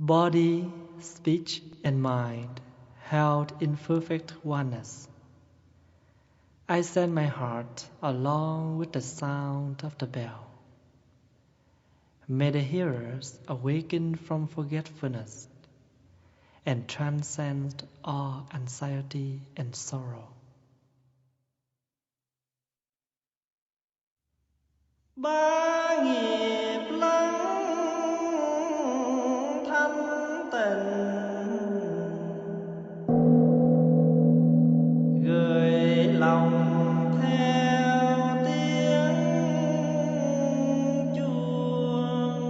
Body, speech, and mind held in perfect oneness. I send my heart along with the sound of the bell. May the hearers awaken from forgetfulness and transcend all anxiety and sorrow. Ba nghiệp lắng thanh tịnh, gửi lòng theo tiếng chuông.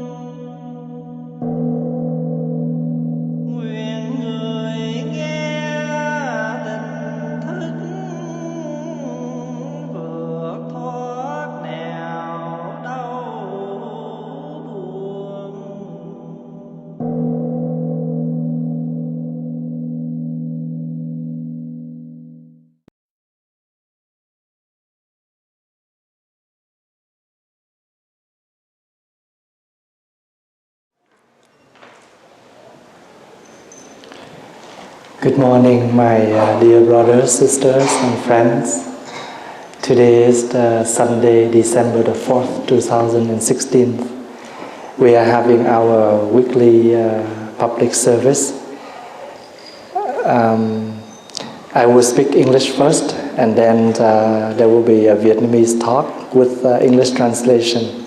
Nguyện người nghe tỉnh thức, vượt thoát nẻo đau buồn. Good morning, my dear brothers, sisters, and friends. Today is the Sunday, December the 4th, 2016. We are having our weekly public service. I will speak English first, and then there will be a Vietnamese talk with English translation.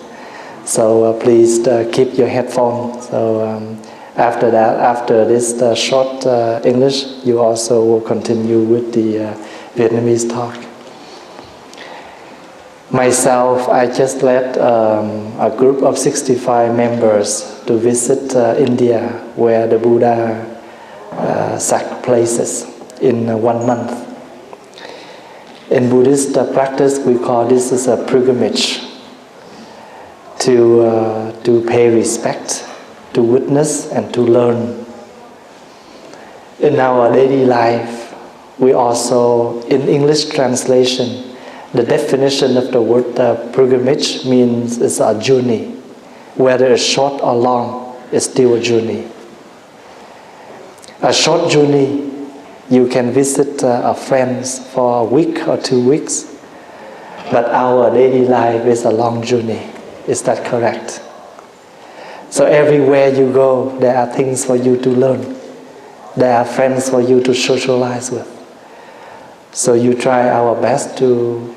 So please keep your headphones. So after that, after this short English, you also will continue with the Vietnamese talk. Myself, I just led a group of 65 members to visit India, where the Buddha sat places in 1 month. In Buddhist practice, we call this as a pilgrimage to pay respect, to witness, and to learn. In our daily life, we also, in English translation, the definition of the word pilgrimage means it's a journey. Whether it's short or long, it's still a journey. A short journey, you can visit a friend for a week or 2 weeks, but our daily life is a long journey. Is that correct? So everywhere you go, there are things for you to learn. There are friends for you to socialize with. So you try our best to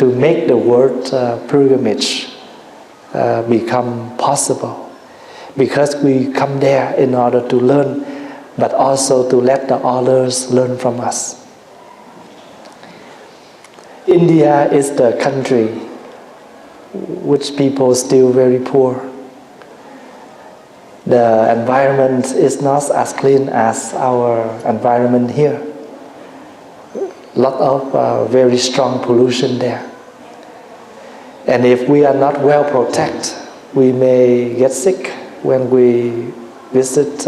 make the word pilgrimage become possible, because we come there in order to learn, but also to let the others learn from us. India is the country which people still very poor. The environment is not as clean as our environment here. Lot of very strong pollution there. And if we are not well protected, we may get sick when we visit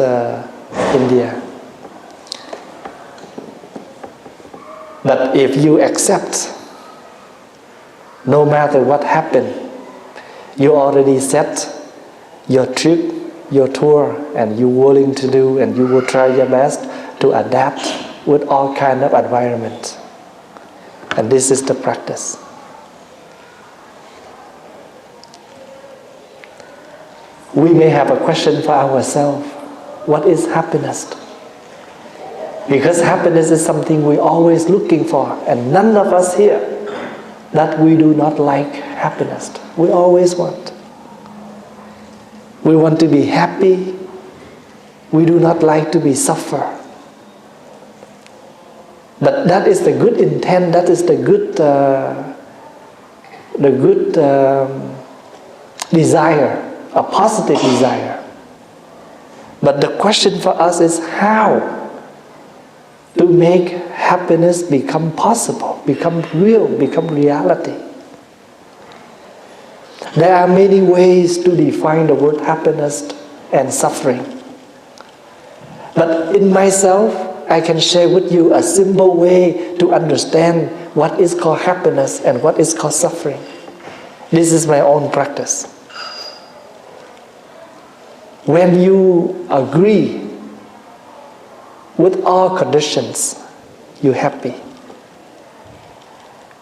India. But if you accept, no matter what happened, you already set your trip, your tour, and you're willing to do, and you will try your best to adapt with all kind of environment. And this is the practice. We may have a question for ourselves. What is happiness? Because happiness is something we're always looking for, and none of us here that we do not like happiness. We always want. We want to be happy. We do not like to be suffer. But that is the good intent. That is the good desire, a positive desire. But the question for us is how to make happiness become possible, become real, become reality. There are many ways to define the word happiness and suffering. But in myself, I can share with you a simple way to understand what is called happiness and what is called suffering. This is my own practice. When you agree with all conditions, you're happy.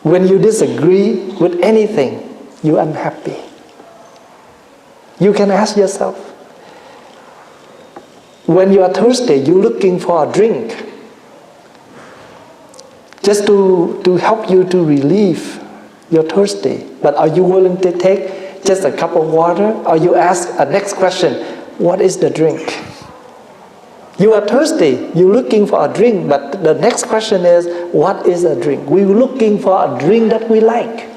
When you disagree with anything, you're unhappy. You can ask yourself, when you are thirsty, you're looking for a drink just to help you to relieve your thirsty. But are you willing to take just a cup of water? Or you ask a next question, what is the drink? You are thirsty, you're looking for a drink, but the next question is, what is a drink? We're looking for a drink that we like.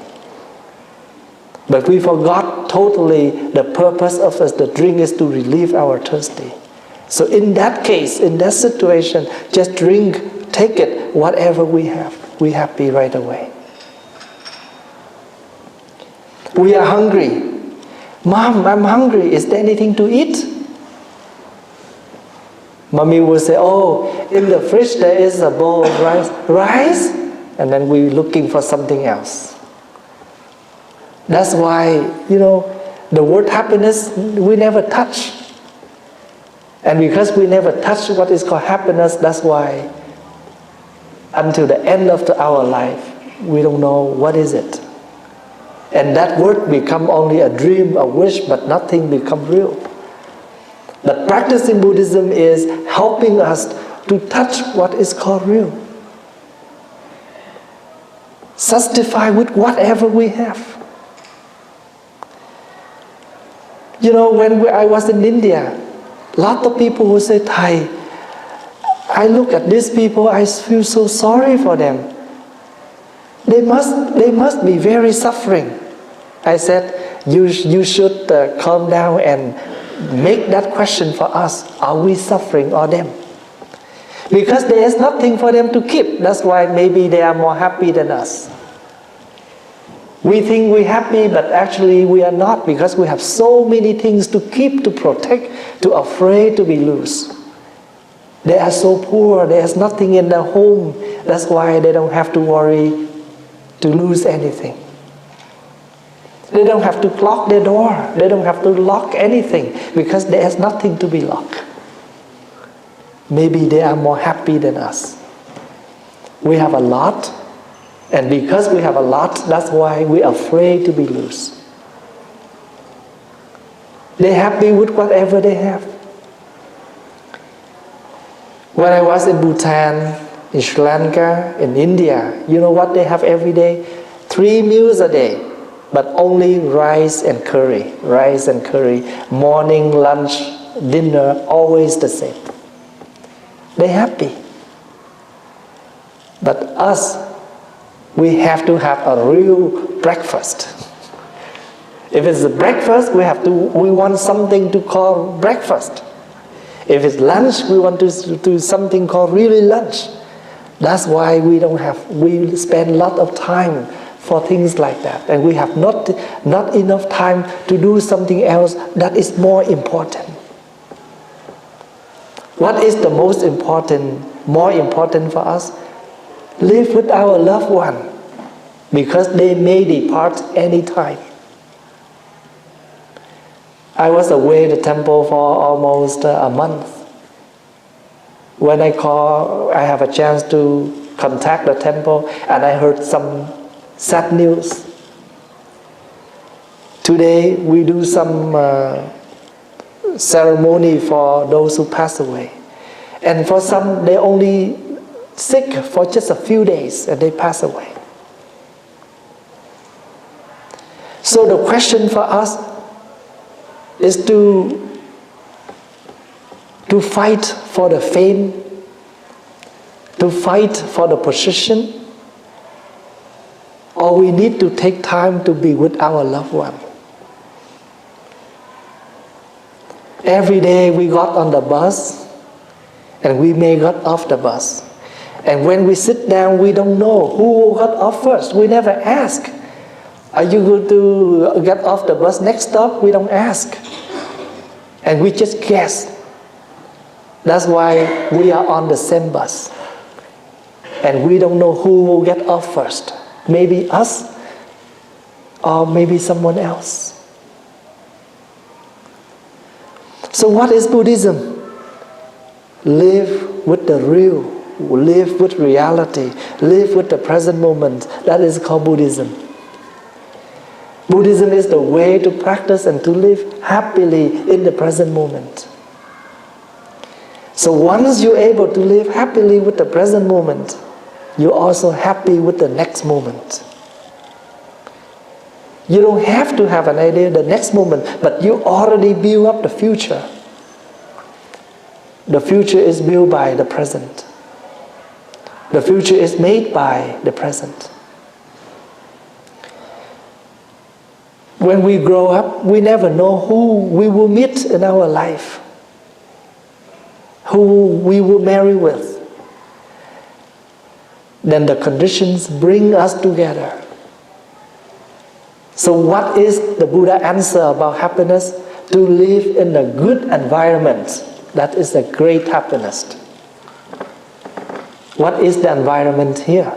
But we forgot totally the purpose of the drink is to relieve our thirsty. So in that case, in that situation, just drink, take it, whatever we have. We're happy right away. We are hungry. Mom, I'm hungry. Is there anything to eat? Mommy will say, oh, in the fridge there is a bowl of rice. Rice? And then we're looking for something else. That's why, the word happiness, we never touch. And because we never touch what is called happiness, that's why until the end of our life, we don't know what is it. And that word become only a dream, a wish, but nothing become real. But practicing Buddhism is helping us to touch what is called real. Satisfy with whatever we have. When I was in India, a lot of people who say, Thầy, I look at these people, I feel so sorry for them. They must be very suffering. I said, you should calm down and make that question for us. Are we suffering or them? Because there is nothing for them to keep. That's why maybe they are more happy than us. We think we're happy, but actually we are not, because we have so many things to keep, to protect, to afraid to be loose. They are so poor, there's nothing in their home. That's why they don't have to worry to lose anything. They don't have to lock their door. They don't have to lock anything, because there's nothing to be locked. Maybe they are more happy than us. We have a lot, and because we have a lot, that's why we're afraid to be loose. They're happy with whatever they have. When I was in Bhutan, in Sri Lanka, in India, you know what they have every day? 3 meals a day, but only rice and curry. Rice and curry, morning, lunch, dinner, always the same. They're happy. But us, we have to have a real breakfast. If it's a breakfast, we want something to call breakfast. If it's lunch, we want to do something called really lunch. That's why we spend a lot of time for things like that. And we have not enough time to do something else that is more important. What is the most important, more important for us? Live with our loved one, because they may depart anytime. I was away at the temple for almost a month. When I have a chance to contact the temple, and I heard some sad news. Today we do some ceremony for those who pass away. And for some, they only sick for just a few days and they pass away. So the question for us is to fight for the fame, to fight for the position, or we need to take time to be with our loved one. Every day we got on the bus, and we may got off the bus. And when we sit down, we don't know who got off first. We never ask. Are you going to get off the bus next stop? We don't ask. And we just guess. That's why we are on the same bus. And we don't know who will get off first. Maybe us, or maybe someone else. So what is Buddhism? Live with the real, live with reality, live with the present moment. That is called Buddhism. Buddhism is the way to practice and to live happily in the present moment. So once you're able to live happily with the present moment, you're also happy with the next moment. You don't have to have an idea the next moment, but you already build up the future. The future is built by the present. The future is made by the present. When we grow up, we never know who we will meet in our life, who we will marry with. Then the conditions bring us together. So what is the Buddha answer about happiness? To live in a good environment. That is a great happiness. What is the environment here?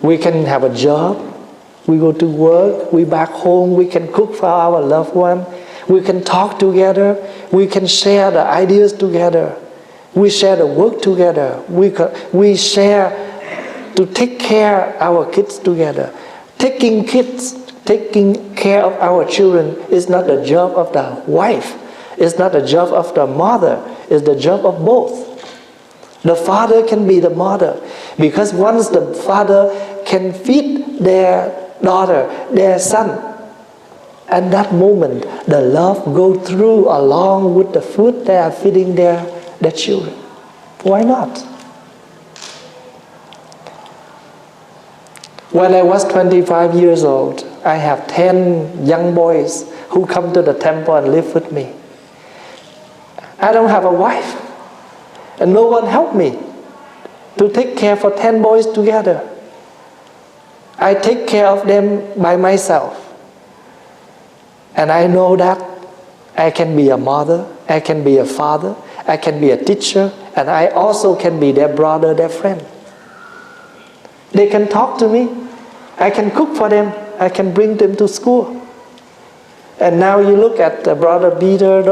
We can have a job. We go to work. We back home. We can cook for our loved one. We can talk together. We can share the ideas together. We share the work together. We share to take care of our kids together. Taking care of our children is not the job of the wife. It's not the job of the mother. It's the job of both. The father can be the mother, because once the father can feed their daughter, their son, at that moment the love goes through along with the food they are feeding their children. Why not? When I was 25 years old, I have 10 young boys who come to the temple and live with me. I don't have a wife, and no one helped me to take care for 10 boys together. I take care of them by myself. And I know that I can be a mother, I can be a father, I can be a teacher, and I also can be their brother, their friend. They can talk to me. I can cook for them. I can bring them to school. And now you look at Brother Peter,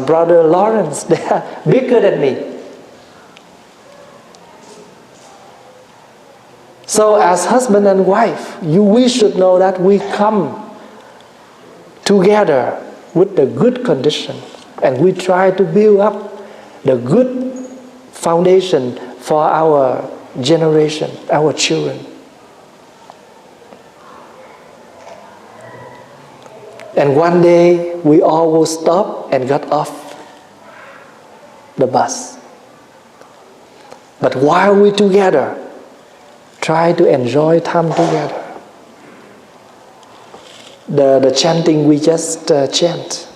Brother Lawrence. They are bigger than me. So as husband and wife, we should know that we come together with the good condition, and we try to build up the good foundation for our generation, our children. And one day we all will stop and get off the bus. But while we're together, try to enjoy time together. The chanting we just chant.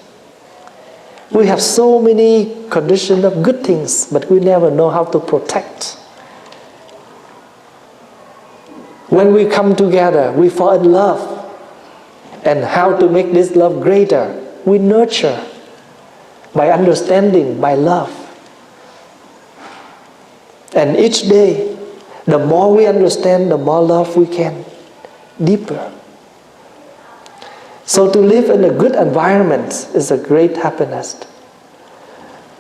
We have so many conditions of good things, but we never know how to protect. When we come together, we fall in love. And how to make this love greater? We nurture by understanding, by love. And each day, the more we understand, the more love we can deeper. So to live in a good environment is a great happiness.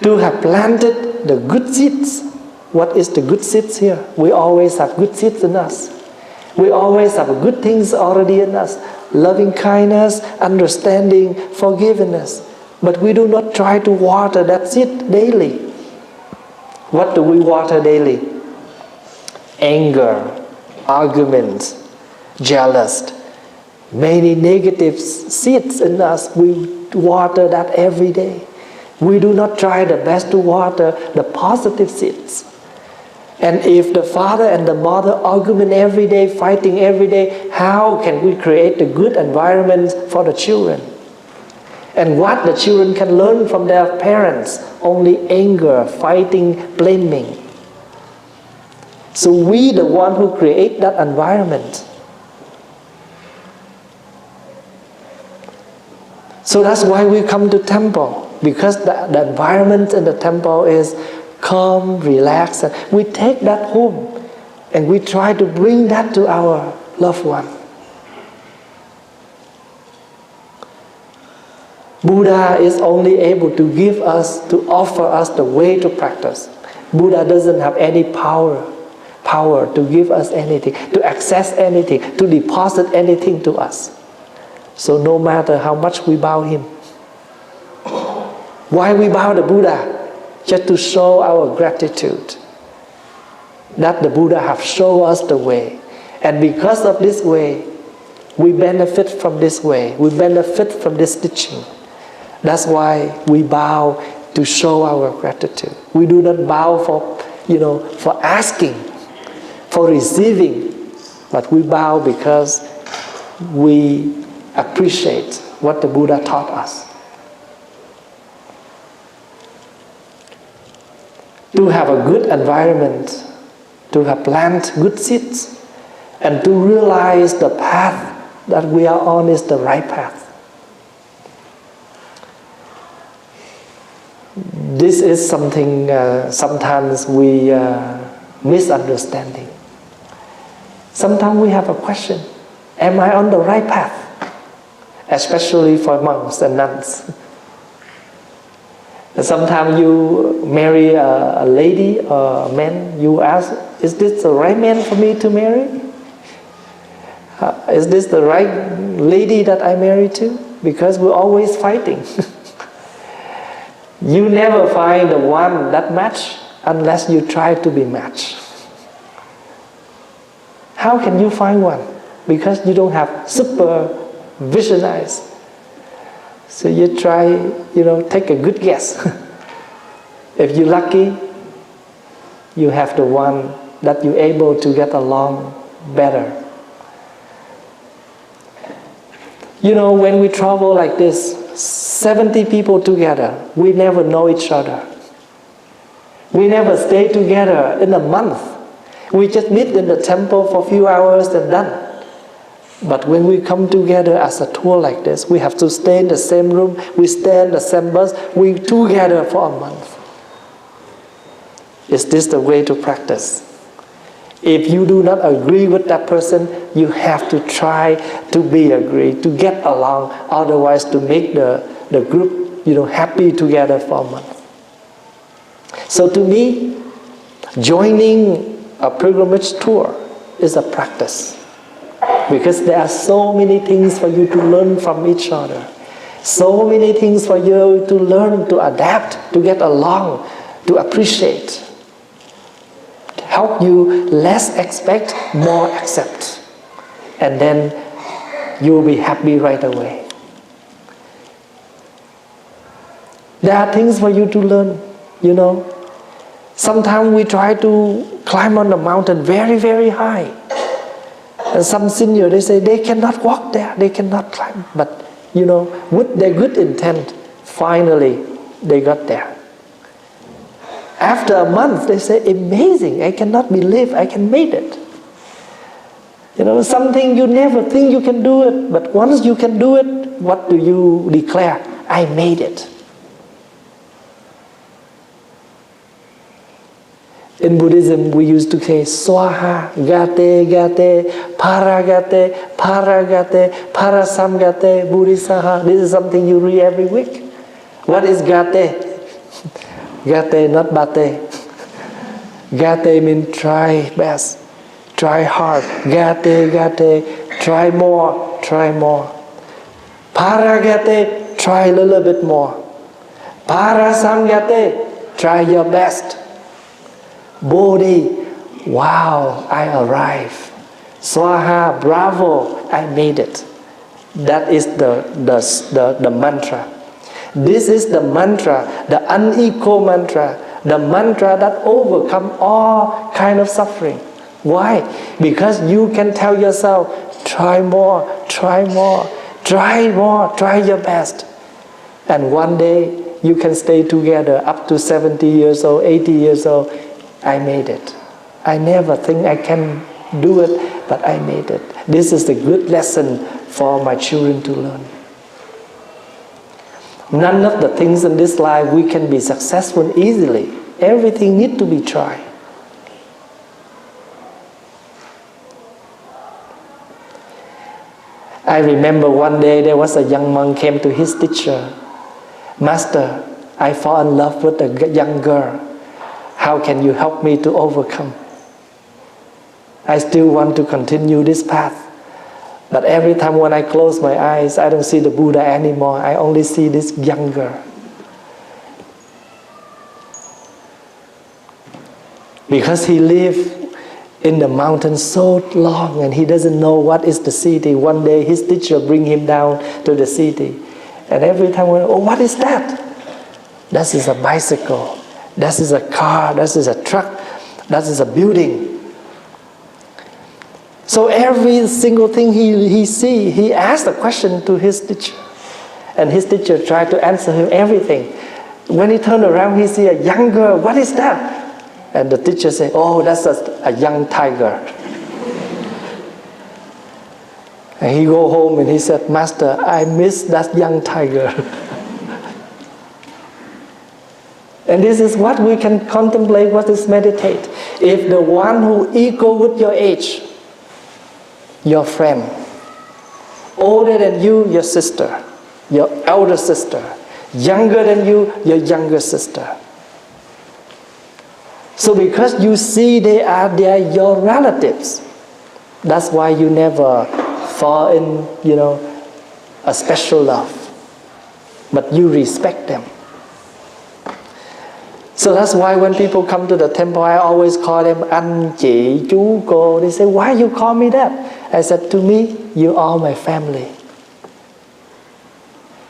To have planted the good seeds. What is the good seeds here? We always have good seeds in us. We always have good things already in us. Loving kindness, understanding, forgiveness. But we do not try to water that seed daily. What do we water daily? Anger, arguments, jealous. Many negative seeds in us, we water that every day. We do not try the best to water the positive seeds. And if the father and the mother argument every day, fighting every day, how can we create a good environment for the children? And what the children can learn from their parents? Only anger, fighting, blaming. So we, the one who create that environment. So that's why we come to temple, because the environment in the temple is calm, relaxed, and we take that home and we try to bring that to our loved one. Buddha is only able to give us, to offer us the way to practice. Buddha doesn't have any power to give us anything, to access anything, to deposit anything to us. So no matter how much we bow him. Why we bow the Buddha? Just to show our gratitude that the Buddha have shown us the way. And because of this way, we benefit from this way. We benefit from this teaching. That's why we bow to show our gratitude. We do not bow for asking, for receiving, but we bow because we appreciate what the Buddha taught us. To have a good environment, to have planted good seeds, and to realize the path that we are on is the right path. This is something sometimes we misunderstanding. Sometimes we have a question, am I on the right path? Especially for monks and nuns. Sometimes you marry a lady or a man, you ask, is this the right man for me to marry? Is this the right lady that I marry to? Because we're always fighting. You never find the one that match unless you try to be matched. How can you find one? Because you don't have supervision eyes. So you try, take a good guess. If you're lucky, you have the one that you're able to get along better. When we travel like this, 70 people together, we never know each other. We never stay together in a month. We just meet in the temple for a few hours and done. But when we come together as a tour like this, we have to stay in the same room, we stay in the same bus, we together for a month. Is this the way to practice? If you do not agree with that person, you have to try to be agreed, to get along, otherwise to make the group happy together for a month. So to me, joining a pilgrimage tour is a practice. Because there are so many things for you to learn from each other. So many things for you to learn, to adapt, to get along, to appreciate. To help you less expect, more accept. And then you will be happy right away. There are things for you to learn, Sometimes we try to climb on the mountain very, very high. And some senior, they say they cannot walk there, they cannot climb. But, with their good intent, finally they got there. After a month, they say, amazing, I cannot believe I can make it. Something you never think you can do it, but once you can do it, what do you declare? I made it. In Buddhism, we used to say swaha, gate, gate, paragate, paragate, parasamgate, buddhisaha. This is something you read every week. What is gate? Gate, not bate. Gate means try best, try hard. Gate, gate, try more, try more. Paragate, try a little bit more. Parasamgate, try your best. Bodhi, wow, I arrived. Swaha, bravo, I made it. That is the mantra. This is the mantra, the unequal mantra, the mantra that overcomes all kind of suffering. Why? Because you can tell yourself, try more, try more, try more, try your best. And one day you can stay together up to 70 years old, 80 years old. I made it. I never think I can do it, but I made it. This is a good lesson for my children to learn. None of the things in this life we can be successful easily. Everything needs to be tried. I remember one day there was a young monk came to his teacher Master, I fall in love with a young girl. How can you help me to overcome? I still want to continue this path. But every time when I close my eyes, I don't see the Buddha anymore. I only see this young girl. Because he lived in the mountains so long and he doesn't know what is the city. One day his teacher bring him down to the city. And every time we, oh, what is that? That is a bicycle. That is a car. That is a truck. That is a building. So every single thing he see, he asked a question to his teacher. And his teacher tried to answer him everything. When he turned around, he see a young girl. What is that? And the teacher said, oh, that's a young tiger. And he go home and he said, Master, I miss that young tiger. And this is what we can contemplate, what is meditate. If the one who equal with your age, your friend, older than you, your sister, your elder sister, younger than you, your younger sister. So because you see they are your relatives, that's why you never fall in, a special love. But you respect them. So that's why when people come to the temple, I always call them anh, chị, chú, cô. They say, why you call me that? I said, to me, you are my family.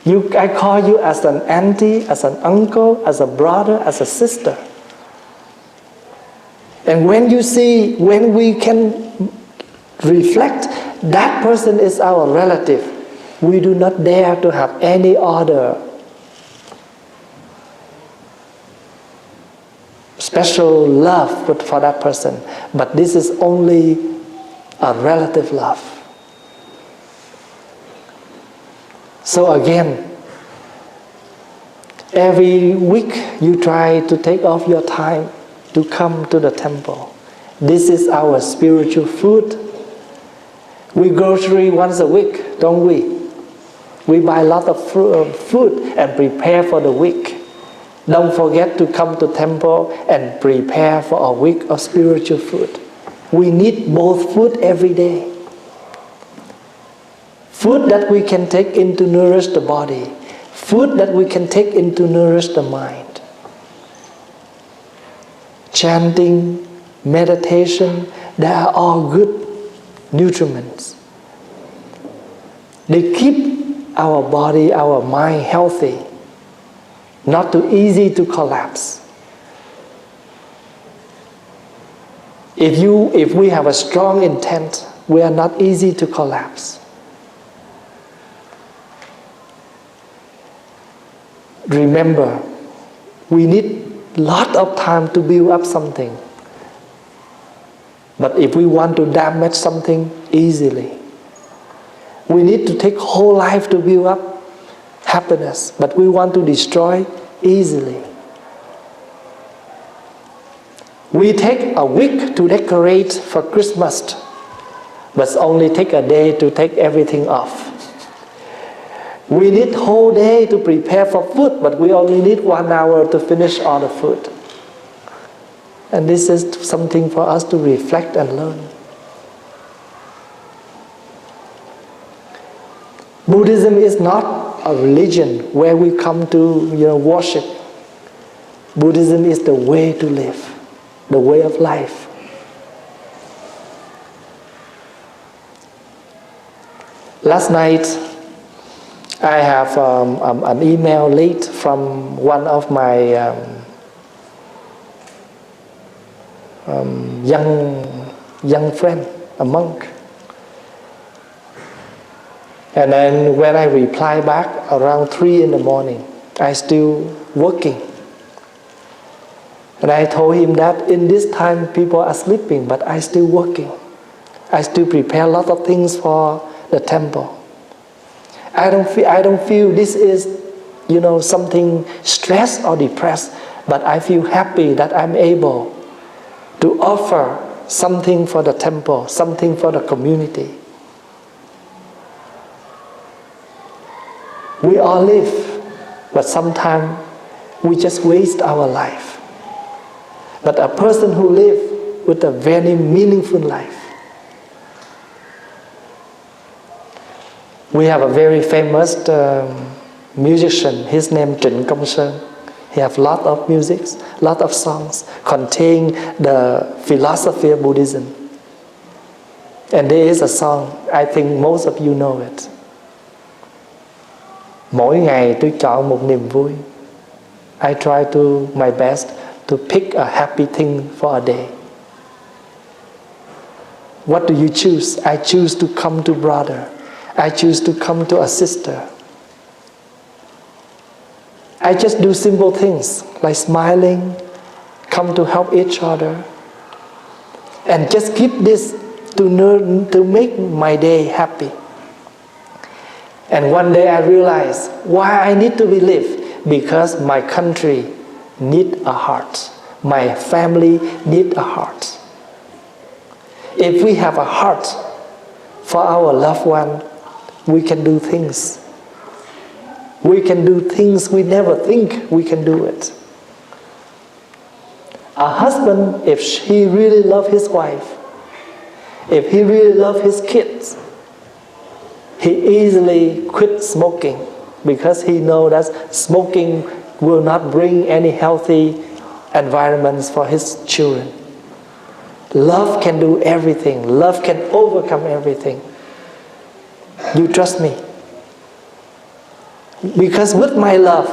I call you as an auntie, as an uncle, as a brother, as a sister. And when we can reflect, that person is our relative, we do not dare to have any other special love for that person. But this is only a relative love. So again, every week you try to take off your time to come to the temple. This is our spiritual food. We grocery once a week, don't we? We buy a lot of food and prepare for the week. Don't forget to come to temple and prepare for a week of spiritual food. We need both food every day. Food that we can take in to nourish the body. Food that we can take in to nourish the mind. Chanting, meditation, they are all good nutriments. They keep our body, our mind healthy, not too easy to collapse. If we have a strong intent, we are not easy to collapse. Remember, we need lot of time to build up something. But if we want to damage something easily, we need to take whole life to build up happiness, but we want to destroy easily. We take a week to decorate for Christmas, but only take a day to take everything off. We need whole day to prepare for food, but we only need 1 hour to finish all the food. And this is something for us to reflect and learn. Buddhism is not a religion where we come to worship. Buddhism is the way to live, the way of life. Last night, I have an email late from one of my young friend, a monk. And then when I reply back around 3 in the morning, I still working. And I told him that in this time people are sleeping, but I still working. I still prepare a lot of things for the temple. I don't feel this is, something stressed or depressed, but I feel happy that I'm able to offer something for the temple, something for the community. We all live But sometimes we just waste our life. But a person who lives with a very meaningful life. We have a very famous musician. His name Trịnh. He have lot of music, lot of songs contain the philosophy of Buddhism. And there is a song, I think most of you know it. Mỗi ngày tôi chọn một niềm vui. I try to my best to pick a happy thing for a day. What do you choose? I choose to come to brother. I choose to come to a sister. I just do simple things like smiling, come to help each other, and just keep this to make my day happy. And one day I realized why I need to believe, because my country need a heart, my family need a heart. If we have a heart for our loved one, we can do things. We can do things we never think we can do it. A husband, if he really loves his wife, if he really loves his kids, he easily quit smoking because he knows that smoking will not bring any healthy environments for his children. Love can do everything. Love can overcome everything. You trust me. Because with my love,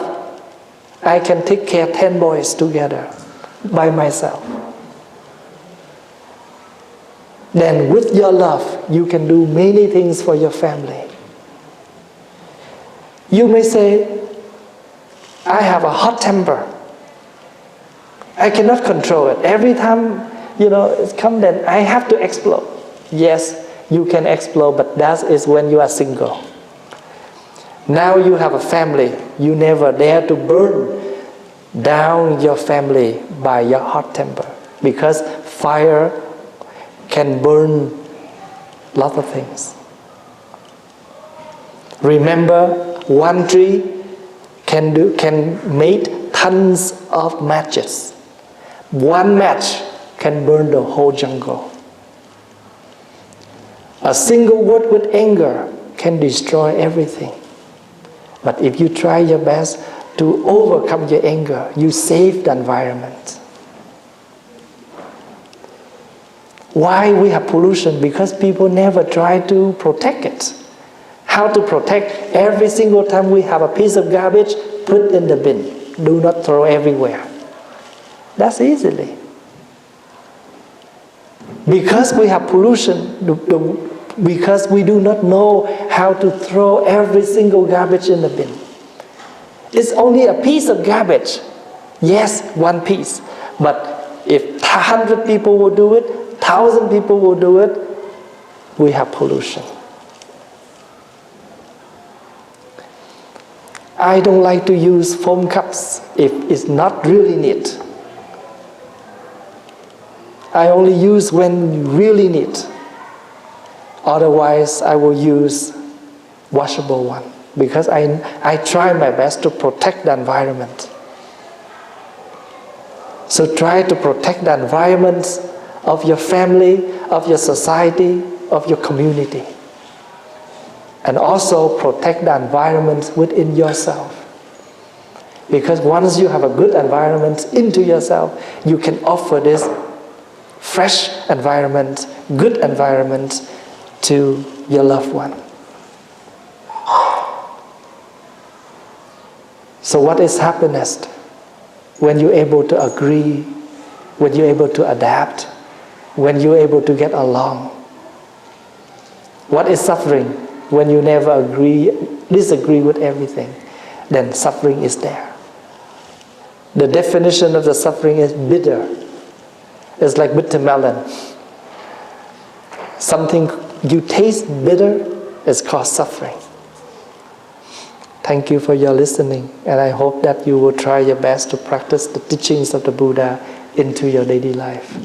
I can take care of 10 boys together by myself. Then with your love, you can do many things for your family. You may say, I have a hot temper. I cannot control it. Every time, it comes, then I have to explode. Yes, you can explode, but that is when you are single. Now you have a family. You never dare to burn down your family by your hot temper, because fire can burn a lot of things. Remember, one tree can make tons of matches. One match can burn the whole jungle. A single word with anger can destroy everything. But if you try your best to overcome your anger, you save the environment. Why we have pollution? Because people never try to protect it. How to protect? Every single time we have a piece of garbage, put in the bin. Do not throw everywhere. That's easily. Because we have pollution, because we do not know how to throw every single garbage in the bin. It's only a piece of garbage. Yes, one piece. But if 100 people will do it, 1,000 people will do it, we have pollution. I don't like to use foam cups if it's not really need. I only use when you really need. Otherwise, I will use washable one, because I try my best to protect the environment. So try to protect the environment of your family, of your society, of your community. And also protect the environment within yourself. Because once you have a good environment into yourself, you can offer this fresh environment, good environment to your loved one. So what is happiness? When you're able to agree, when you're able to adapt, when you're able to get along. What is suffering? When you never disagree with everything, then suffering is there. The definition of the suffering is bitter. It's like bitter melon. Something you taste bitter is called suffering. Thank you for your listening, and I hope that you will try your best to practice the teachings of the Buddha into your daily life.